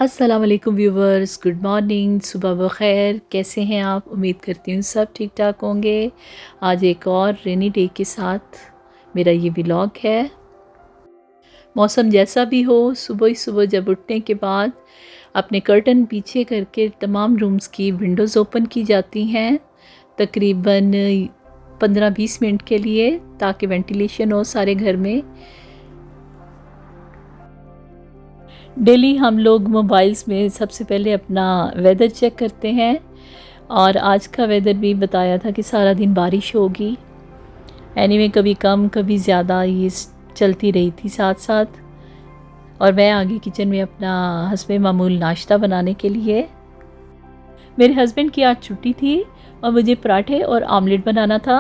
अस्सलाम वालेकुम viewers, good morning, सुबह बखैर। कैसे हैं आप? उम्मीद करती हूँ सब ठीक ठाक होंगे। आज एक और रेनी डे के साथ मेरा ये व्लॉग है। मौसम जैसा भी हो, सुबह ही सुबह जब उठने के बाद अपने कर्टन पीछे करके तमाम रूम्स की विंडोज़ ओपन की जाती हैं तकरीबन 15-20 मिनट के लिए, ताकि वेंटिलेशन हो सारे घर में। डेली हम लोग मोबाइल्स में सबसे पहले अपना वेदर चेक करते हैं, और आज का वेदर भी बताया था कि सारा दिन बारिश होगी। एनीवे कभी कम कभी ज़्यादा ये चलती रही थी साथ साथ। और मैं आ गई किचन में अपना हस्बे मामूल नाश्ता बनाने के लिए। मेरे हस्बैंड की आज छुट्टी थी और मुझे पराठे और आमलेट बनाना था।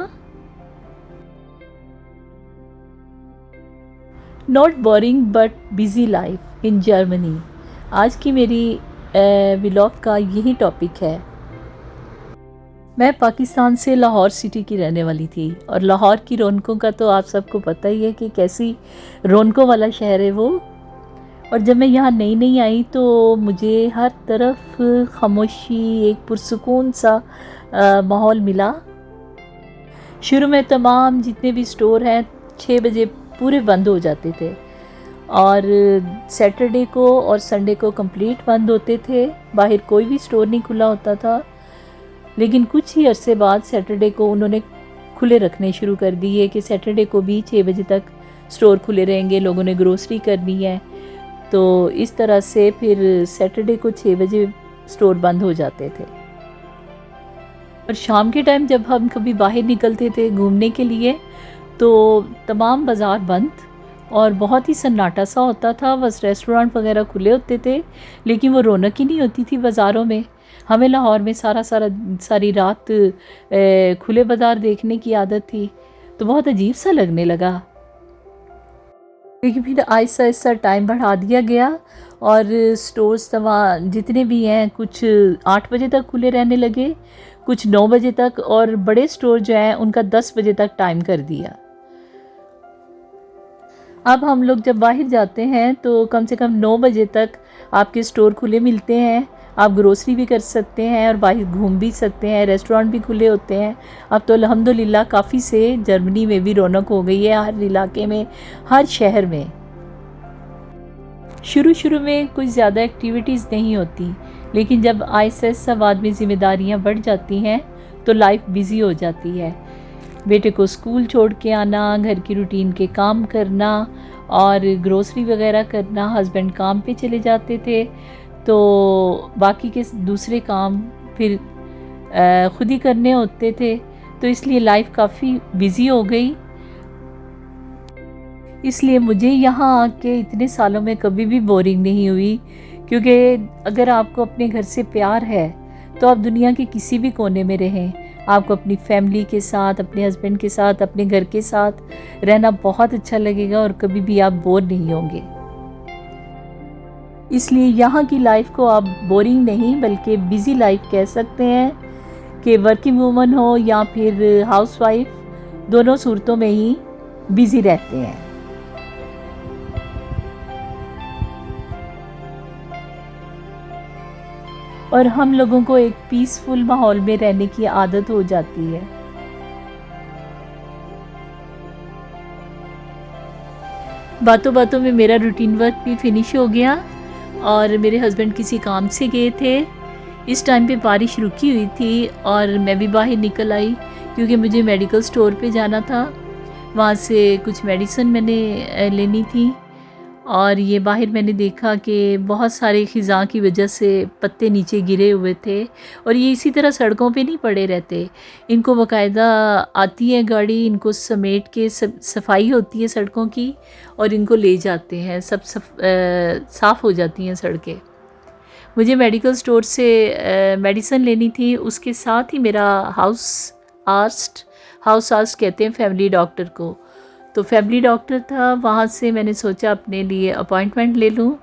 Not boring but busy life in Germany, आज की मेरी व्लॉग का यही टॉपिक है। मैं पाकिस्तान से लाहौर सिटी की रहने वाली थी, और लाहौर की रौनकों का तो आप सबको पता ही है कि कैसी रौनकों वाला शहर है वो। और जब मैं यहाँ नई नई आई तो मुझे हर तरफ खामोशी, एक पुरसुकून सा माहौल मिला। शुरू में तमाम जितने भी स्टोर हैं 6 बजे पूरे बंद हो जाते थे, और सैटरडे को और संडे को कंप्लीट बंद होते थे। बाहर कोई भी स्टोर नहीं खुला होता था। लेकिन कुछ ही अरसे बाद सैटरडे को उन्होंने खुले रखने शुरू कर दिए कि सैटरडे को भी 6 बजे तक स्टोर खुले रहेंगे, लोगों ने ग्रोसरी करनी है। तो इस तरह से फिर सैटरडे को 6 बजे स्टोर बंद हो जाते थे। और शाम के टाइम जब हम कभी बाहर निकलते थे घूमने के लिए तो तमाम बाज़ार बंद और बहुत ही सन्नाटा सा होता था। बस रेस्टोरेंट वगैरह खुले होते थे, लेकिन वो रौनक ही नहीं होती थी बाज़ारों में। हमें लाहौर में सारी रात खुले बाज़ार देखने की आदत थी, तो बहुत अजीब सा लगने लगा। लेकिन फिर आहिस्ता आहिस्ता टाइम बढ़ा दिया गया, और स्टोर्स तमाम जितने भी हैं कुछ 8 बजे तक खुले रहने लगे, कुछ 9 बजे तक, और बड़े स्टोर जो हैं उनका 10 बजे तक टाइम कर दिया। अब हम लोग जब बाहर जाते हैं तो कम से कम 9 बजे तक आपके स्टोर खुले मिलते हैं। आप ग्रोसरी भी कर सकते हैं और बाहर घूम भी सकते हैं, रेस्टोरेंट भी खुले होते हैं। अब तो अल्हम्दुलिल्लाह काफ़ी से जर्मनी में भी रौनक हो गई है, हर इलाके में, हर शहर में। शुरू शुरू में कुछ ज़्यादा एक्टिविटीज़ नहीं होती, लेकिन जब आहिस्ता आहिस्ता बाद में ज़िम्मेदारियाँ बढ़ जाती हैं तो लाइफ बिज़ी हो जाती है। बेटे को स्कूल छोड़ के आना, घर की रूटीन के काम करना और ग्रोसरी वगैरह करना। हस्बैंड काम पे चले जाते थे, तो बाकी के दूसरे काम फिर ख़ुद ही करने होते थे। तो इसलिए लाइफ काफ़ी बिज़ी हो गई। इसलिए मुझे यहाँ आके इतने सालों में कभी भी बोरिंग नहीं हुई, क्योंकि अगर आपको अपने घर से प्यार है तो आप दुनिया के किसी भी कोने में रहें, आपको अपनी फैमिली के साथ, अपने हस्बैंड के साथ, अपने घर के साथ रहना बहुत अच्छा लगेगा, और कभी भी आप बोर नहीं होंगे। इसलिए यहाँ की लाइफ को आप बोरिंग नहीं बल्कि बिज़ी लाइफ कह सकते हैं, कि वर्किंग वूमन हो या फिर हाउसवाइफ, दोनों सूरतों में ही बिज़ी रहते हैं। और हम लोगों को एक पीसफुल माहौल में रहने की आदत हो जाती है। बातों बातों में मेरा रूटीन वर्क भी फिनिश हो गया, और मेरे हस्बैंड किसी काम से गए थे। इस टाइम पे बारिश रुकी हुई थी और मैं भी बाहर निकल आई, क्योंकि मुझे मेडिकल स्टोर पे जाना था। वहाँ से कुछ मेडिसिन मैंने लेनी थी, और ये बाहर मैंने देखा कि बहुत सारे ख़िज़ा की वजह से पत्ते नीचे गिरे हुए थे, और ये इसी तरह सड़कों पे नहीं पड़े रहते। इनको बाकायदा आती है गाड़ी, इनको समेट के सफाई होती है सड़कों की, और इनको ले जाते हैं, साफ़ हो जाती हैं सड़कें। मुझे मेडिकल स्टोर से मेडिसिन लेनी थी, उसके साथ ही मेरा हाउस आर्स्ट कहते हैं फैमिली डॉक्टर को। तो फैमिली डॉक्टर था, वहाँ से मैंने सोचा अपने लिए अपॉइंटमेंट ले लूँ,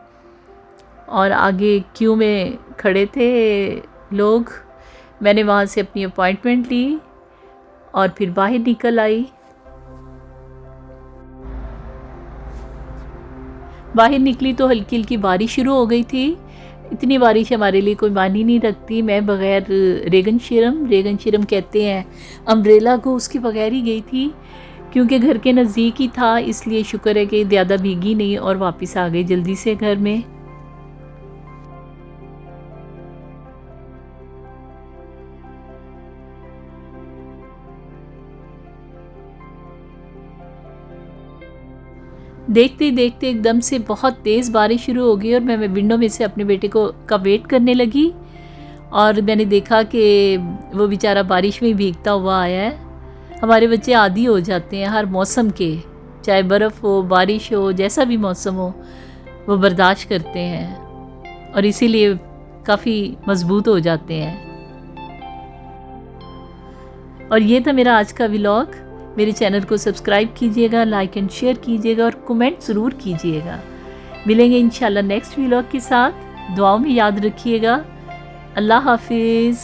और आगे क्यू में खड़े थे लोग। मैंने वहाँ से अपनी अपॉइंटमेंट ली और फिर बाहर निकल आई। बाहर निकली तो हल्की हल्की बारिश शुरू हो गई थी। इतनी बारिश हमारे लिए कोई मानी नहीं रखती। मैं बग़ैर रेगन शरम कहते हैं अम्ब्रेला को, उसके बगैर ही गई थी क्योंकि घर के नज़दीक ही था, इसलिए शुक्र है कि ज़्यादा भीगी नहीं और वापस आ गई जल्दी से घर में। देखते ही देखते एकदम से बहुत तेज़ बारिश शुरू हो गई और मैं विंडो में से अपने बेटे का वेट करने लगी और मैंने देखा कि वो बेचारा बारिश में भीगता हुआ आया है। हमारे बच्चे आदी हो जाते हैं हर मौसम के, चाहे बर्फ़ हो, बारिश हो, जैसा भी मौसम हो वो बर्दाश्त करते हैं और इसीलिए काफ़ी मज़बूत हो जाते हैं। और ये था मेरा आज का व्लॉग। मेरे चैनल को सब्सक्राइब कीजिएगा, लाइक एंड शेयर कीजिएगा और कमेंट ज़रूर कीजिएगा। मिलेंगे इंशाल्लाह नेक्स्ट व्लॉग के साथ। दुआओं में याद रखिएगा। अल्लाह हाफिज़।